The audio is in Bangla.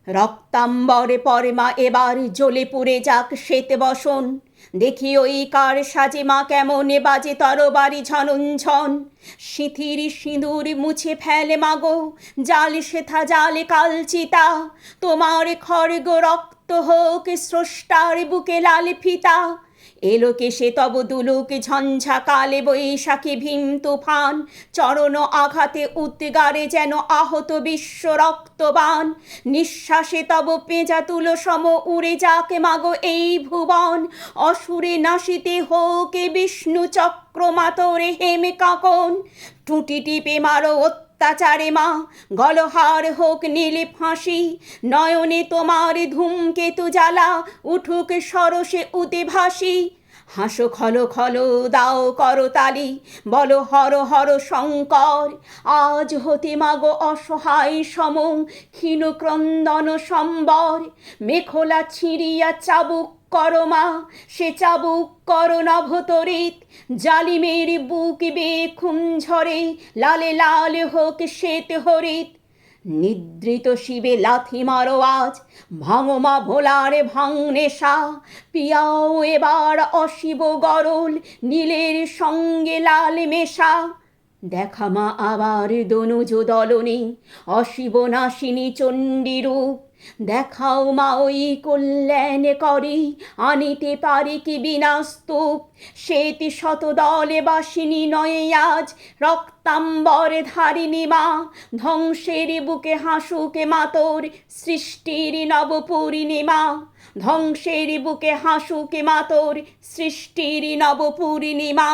রক্তাম্বরে পরে মা এবার জ্বলে পুড়ে যাক শ্বেত বসন, দেখি ওই কার সাজে মা কেমনে বাজে তরবারি ঝনঝন। সিঁথির সিঁদুর মুছে ফেলে মাগো, জাল সেথা জালে কালচিতা, তোমার খড়গ রক্ত হোক স্রষ্টার বুকে লাল ফিতা। এলোকে সে তব দুলুক ঝঞ্ঝা কালে বৈশাখী ভীম তুফান, চরণ আঘাতে উদ্গারে যেন আহত বিশ্ব রক্তবান। নিঃশ্বাসে তব পেঁজা তুলো সম উড়ে যাকে মাগো এই ভুবন, অসুরে নাশিতে হোকে বিষ্ণু চক্র মাতরে হেমে কাকন। টুটি টিপে মারো অত্যাচারে মা, গলহার হোক নীলে ফাঁসি, নয়নে তোমার ধূমকেতু জ্বালা উঠুক সরসে উতে ভাসি। হাসো খলো খলো দাও করতালি, বলো হর হর শঙ্কর, আজ হতে মাগো অসহায় সম ক্ষীণ ক্রন্দন সম্বর। মেখলা ছিঁড়িয়া চাবুক করো মা, সে চাবুক করো নভতরিত, জালিমের বুক বেয়ে খুন ঝরে, লালে লাল হোক শ্বেত হরিত। নিদ্রিত শিবে লাথি মারো আজ, ভাঙো মা ভোলার ভাঙ নেশা, পিয়াও এবার অশিব গরল, নীলের সঙ্গে লাল মেশা। দেখা মা আবার দনুজ দলনে, অশিব নাশিনী চণ্ডী রূপ, দেখাও মা ওই কল্যাণ করে, আনিতে পারে কি বিনাস্তূপ। শ্বেত শত দলে বাসিনী নয় আজ, রক্তাম্বর ধারিণী মা, ধ্বংসের বুকে হাসুকে মাতর সৃষ্টির নব পূর্ণিমা। ধ্বংসের বুকে হাসুকে মাতর সৃষ্টির নব পূর্ণিমা।